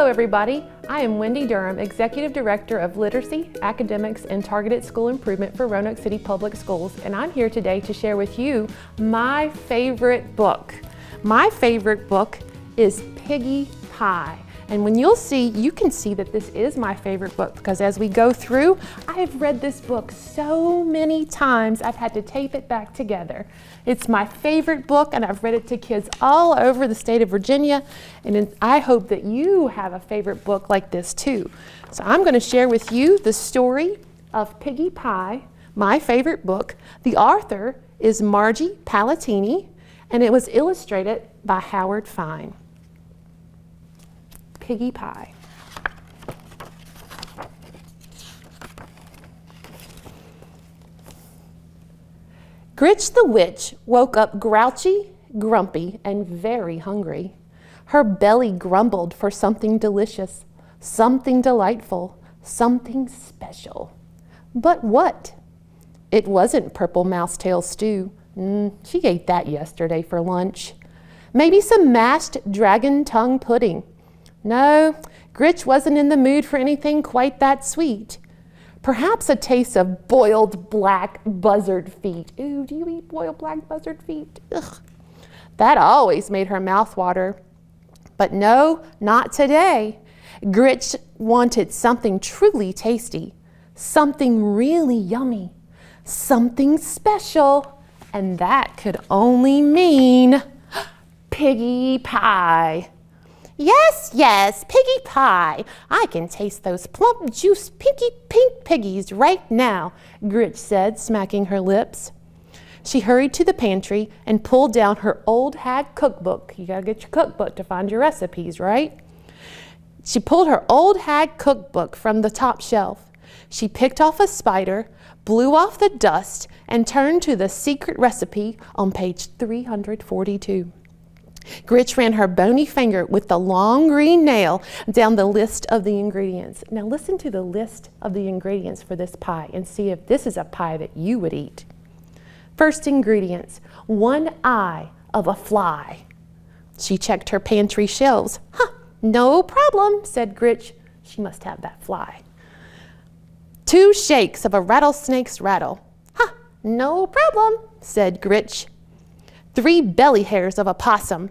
Hello everybody, I am Wendy Durham, Executive Director of Literacy, Academics, and Targeted School Improvement for Roanoke City Public Schools, and I'm here today to share with you my favorite book. My favorite book is Piggie Pie. And when you can see that this is my favorite book because as we go through, I've read this book so many times, I've had to tape it back together. It's my favorite book and I've read it to kids all over the state of Virginia. And I hope that you have a favorite book like this too. So I'm going to share with you the story of Piggie Pie, my favorite book. The author is Margie Palatini and it was illustrated by Howard Fine. Piggie Pie. Gritch the witch woke up grouchy, grumpy, and very hungry. Her belly grumbled for something delicious, something delightful, something special. But what? It wasn't purple mousetail stew. She ate that yesterday for lunch. Maybe some mashed dragon tongue pudding. No, Gritch wasn't in the mood for anything quite that sweet. Perhaps a taste of boiled black buzzard feet. Ooh, do you eat boiled black buzzard feet? Ugh. That always made her mouth water. But no, not today. Gritch wanted something truly tasty, something really yummy, something special, and that could only mean Piggie Pie. Yes, Piggie Pie. I can taste those plump, juice, pinky pink piggies right now, Gritch said, smacking her lips. She hurried to the pantry and pulled down her old hag cookbook. You gotta get your cookbook to find your recipes, right? She pulled her old hag cookbook from the top shelf. She picked off a spider, blew off the dust, and turned to the secret recipe on page 342. Gritch ran her bony finger with the long green nail down the list of the ingredients. Now listen to the list of the ingredients for this pie and see if this is a pie that you would eat. First ingredients, 1 eye of a fly. She checked her pantry shelves. No problem, said Gritch. She must have that fly. 2 shakes of a rattlesnake's rattle. No problem, said Gritch. 3 belly hairs of a possum.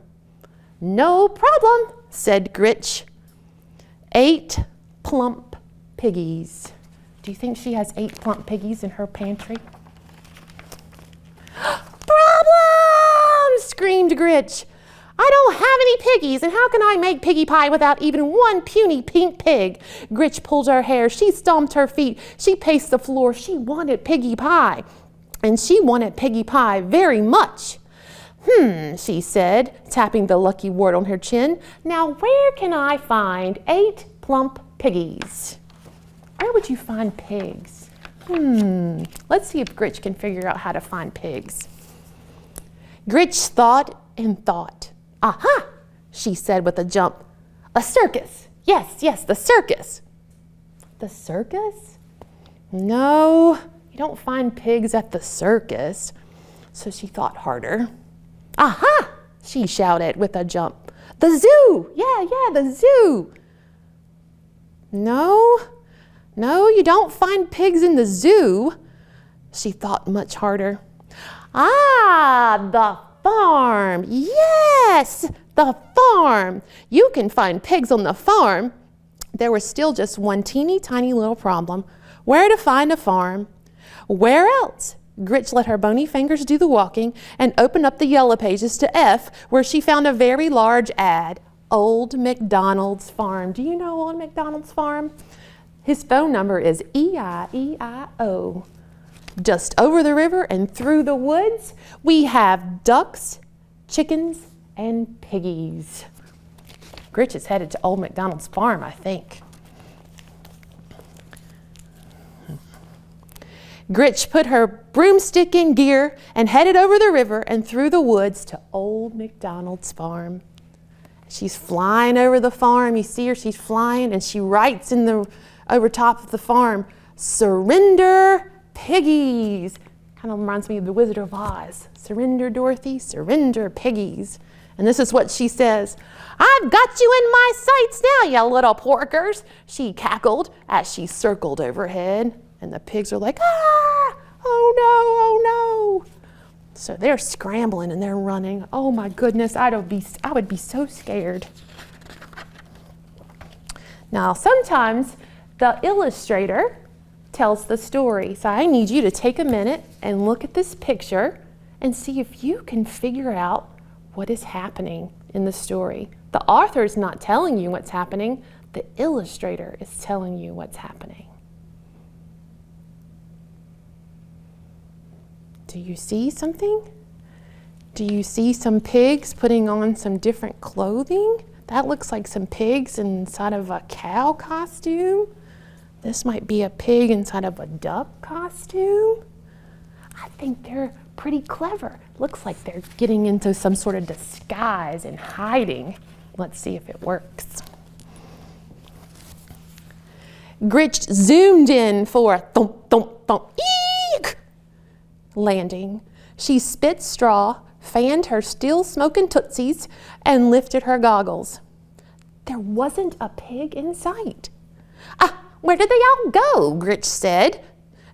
No problem, said Gritch. 8 plump piggies. Do you think she has 8 plump piggies in her pantry? Problem! Screamed Gritch. I don't have any piggies, and how can I make Piggie Pie without even one puny pink pig? Gritch pulled her hair, she stomped her feet, she paced the floor. She wanted Piggie Pie, and she wanted Piggie Pie very much. She said, tapping the lucky wart on her chin. Now where can I find 8 plump piggies? Where would you find pigs? Let's see if Gritch can figure out how to find pigs. Gritch thought and thought. Aha, she said with a jump. A circus. Yes, the circus. The circus? No, you don't find pigs at the circus. So she thought harder. Aha! She shouted with a jump. The zoo! Yeah, the zoo! No, you don't find pigs in the zoo. She thought much harder. The farm! Yes, the farm! You can find pigs on the farm. There was still just one teeny tiny little problem. Where to find a farm? Where else? Gritch let her bony fingers do the walking and opened up the yellow pages to F, where she found a very large ad. Old MacDonald's Farm. Do you know Old MacDonald's Farm? His phone number is E-I-E-I-O. Just over the river and through the woods, we have ducks, chickens, and piggies. Gritch is headed to Old MacDonald's Farm, I think. Gritch put her broomstick in gear and headed over the river and through the woods to Old MacDonald's Farm. She's flying over the farm. You see her, she's flying, and she writes over top of the farm, "Surrender piggies." Kind of reminds me of the Wizard of Oz. Surrender, Dorothy, surrender piggies. And this is what she says. "I've got you in my sights now, you little porkers," she cackled as she circled overhead. And the pigs are like, "Ah, oh no, oh no." So they're scrambling and they're running. Oh my goodness, I would be so scared. Now, sometimes the illustrator tells the story. So I need you to take a minute and look at this picture and see if you can figure out what is happening in the story. The author is not telling you what's happening. The illustrator is telling you what's happening. Do you see something? Do you see some pigs putting on some different clothing? That looks like some pigs inside of a cow costume. This might be a pig inside of a duck costume. I think they're pretty clever. Looks like they're getting into some sort of disguise and hiding. Let's see if it works. Gritch zoomed in for a thump, thump, thump, eek landing. She spit straw, fanned her still smoking tootsies, and lifted her goggles. There wasn't a pig in sight. "Ah, where did they all go?" Gritch said.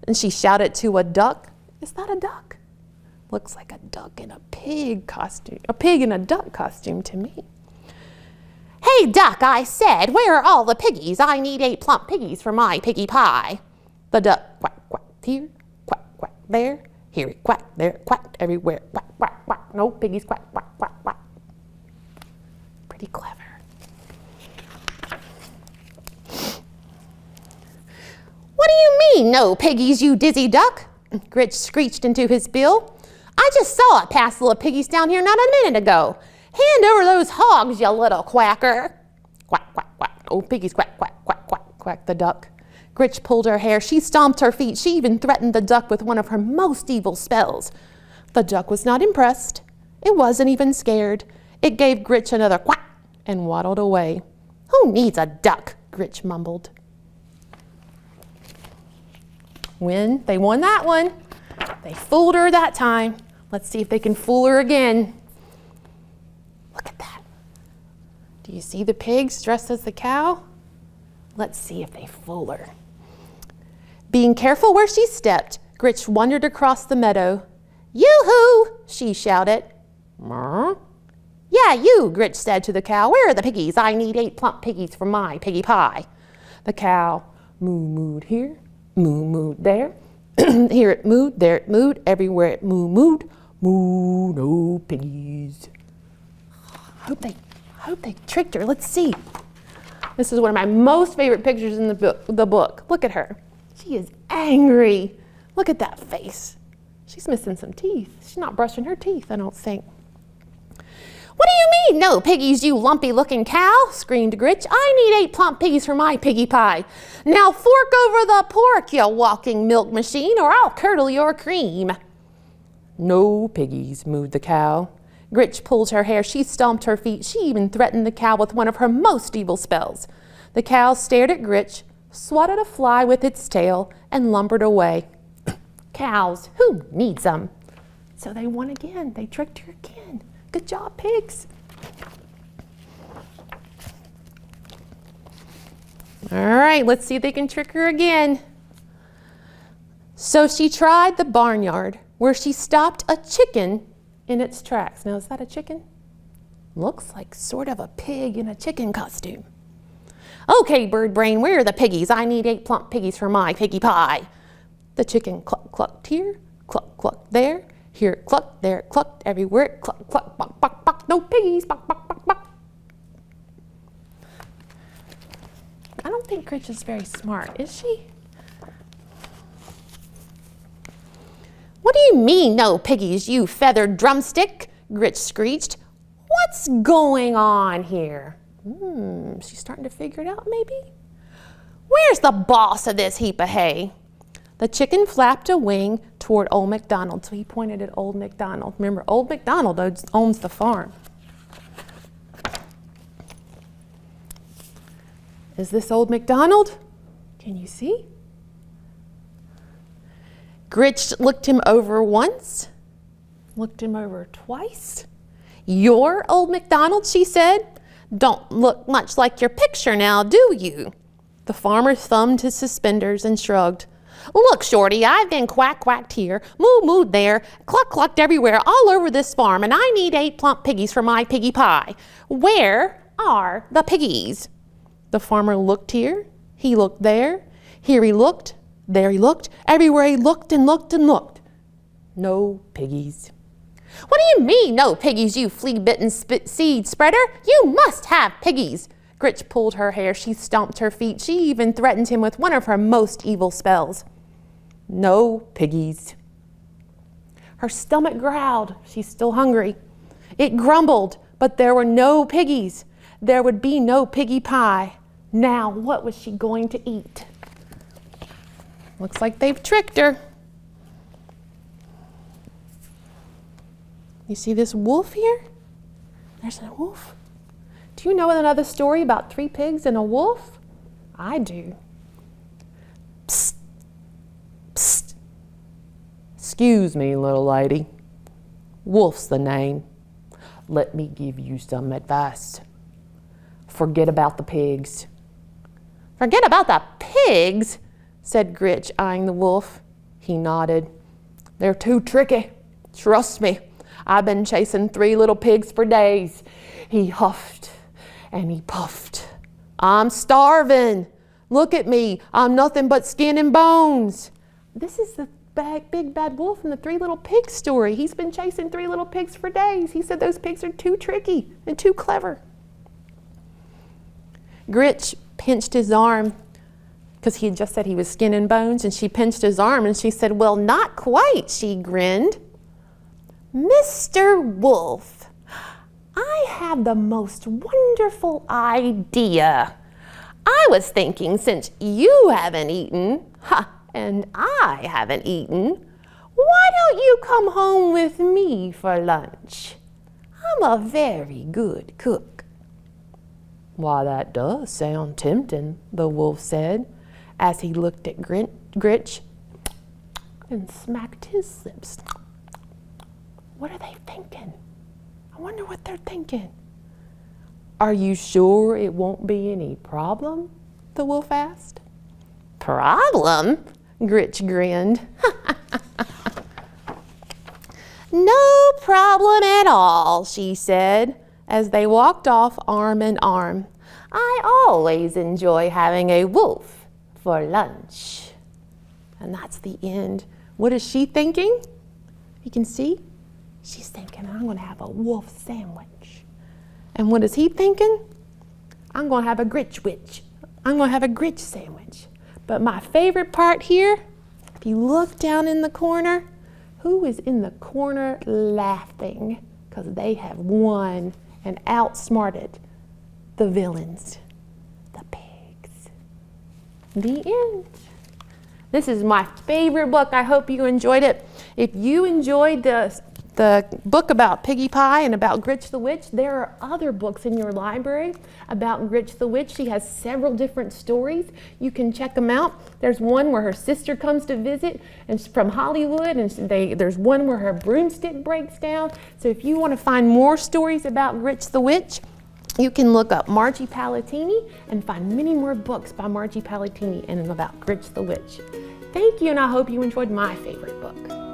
And she shouted to a duck. Is that a duck? Looks like a duck in a pig costume. A pig in a duck costume to me. "Hey, duck," I said, "where are all the piggies? I need 8 plump piggies for my piggie pie." The duck quacked, quacked here, quacked, quacked there. Here it quacked, there it quacked, everywhere. Quack, quack, quack. No piggies, quack, quack, quack, quack. Pretty clever. "What do you mean, no piggies, you dizzy duck?" Gritch screeched into his bill. "I just saw a passel of piggies down here not a minute ago. Hand over those hogs, you little quacker." Quack, quack, quack. Oh, piggies, quack, quack, quack, quack, quacked the duck. Gritch pulled her hair. She stomped her feet. She even threatened the duck with one of her most evil spells. The duck was not impressed. It wasn't even scared. It gave Gritch another quack and waddled away. "Who needs a duck?" Gritch mumbled. They won that one. They fooled her that time. Let's see if they can fool her again. Look at that. Do you see the pigs dressed as the cow? Let's see if they fool her. Being careful where she stepped, Gritch wandered across the meadow. "Yoo-hoo!" she shouted. "Mer?" "Yeah, you," Gritch said to the cow. "Where are the piggies? I need 8 plump piggies for my piggie pie." The cow moo-mooed here, moo-mooed there. Here it mooed, there it mooed, everywhere it moo-mooed. Moo, no piggies. I hope they tricked her. Let's see. This is one of my most favorite pictures in the book. Look at her. She is angry. Look at that face. She's missing some teeth. She's not brushing her teeth, I don't think. "What do you mean, no piggies, you lumpy-looking cow?" screamed Gritch. "I need 8 plump piggies for my piggie pie. Now fork over the pork, you walking milk machine, or I'll curdle your cream." "No piggies," mooed the cow. Gritch pulled her hair. She stomped her feet. She even threatened the cow with one of her most evil spells. The cow stared at Gritch, swatted a fly with its tail, and lumbered away. Cows, who needs them? So they won again. They tricked her again. Good job, pigs. All right, let's see if they can trick her again. So she tried the barnyard, where she stopped a chicken in its tracks. Now, is that a chicken? Looks like sort of a pig in a chicken costume. "Okay, bird brain, where are the piggies? I need 8 plump piggies for my piggie pie." The chicken cluck, clucked here, cluck, cluck there. Here it clucked, there it clucked, everywhere it cluck, cluck, buck, buck, buck. No piggies, buck, buck, buck, buck. I don't think Gritch is very smart, is she? "What do you mean, no piggies, you feathered drumstick?" Gritch screeched. "What's going on here?" She's starting to figure it out, maybe? "Where's the boss of this heap of hay?" The chicken flapped a wing toward Old MacDonald. So he pointed at Old MacDonald. Remember, Old MacDonald owns the farm. Is this Old MacDonald? Can you see? Gritch looked him over once, looked him over twice. "You're Old MacDonald," she said. "Don't look much like your picture now, do you?" The farmer thumbed his suspenders and shrugged. "Look, Shorty, I've been quacked here, moo-mooed there, clucked everywhere all over this farm, and I need 8 plump piggies for my piggie pie. Where are the piggies?" The farmer looked here, he looked there, here he looked, there he looked, everywhere he looked and looked and looked. No piggies. "What do you mean, no piggies, you flea-bitten seed spreader? You must have piggies." Gritch pulled her hair, she stomped her feet, she even threatened him with one of her most evil spells. No piggies. Her stomach growled, she's still hungry. It grumbled, but there were no piggies. There would be no piggie pie. Now, what was she going to eat? Looks like they've tricked her. You see this wolf here? There's a wolf. Do you know another story about 3 pigs and a wolf? I do. Psst, psst. Excuse me, little lady. Wolf's the name. Let me give you some advice. Forget about the pigs. "Forget about the pigs?" said Gritch, eyeing the wolf. He nodded. "They're too tricky. Trust me. I've been chasing 3 little pigs for days." He huffed and he puffed. "I'm starving. Look at me. I'm nothing but skin and bones." This is the big bad wolf in the 3 little pigs story. He's been chasing 3 little pigs for days. He said those pigs are too tricky and too clever. Gritch pinched his arm because he had just said he was skin and bones, and she pinched his arm and she said, "Well, not quite," she grinned. "Mr. Wolf, I have the most wonderful idea. I was thinking, since you haven't eaten, and I haven't eaten, why don't you come home with me for lunch? I'm a very good cook." "Why, that does sound tempting," the wolf said, as he looked at Gritch and smacked his lips. What are they thinking? I wonder what they're thinking. "Are you sure it won't be any problem?" the wolf asked. "Problem?" Gritch grinned. "No problem at all," she said, as they walked off arm in arm. "I always enjoy having a wolf for lunch." And that's the end. What is she thinking? You can see? She's thinking, "I'm going to have a wolf sandwich." And what is he thinking? "I'm going to have a Gritch-witch. I'm going to have a Gritch sandwich." But my favorite part here, if you look down in the corner, who is in the corner laughing? Because they have won and outsmarted the villains, the pigs. The end. This is my favorite book. I hope you enjoyed it. If you enjoyed the book about Piggie Pie and about Gritch the Witch, there are other books in your library about Gritch the Witch. She has several different stories. You can check them out. There's one where her sister comes to visit and she's from Hollywood, and there's one where her broomstick breaks down. So if you want to find more stories about Gritch the Witch, you can look up Margie Palatini and find many more books by Margie Palatini and about Gritch the Witch. Thank you, and I hope you enjoyed my favorite book.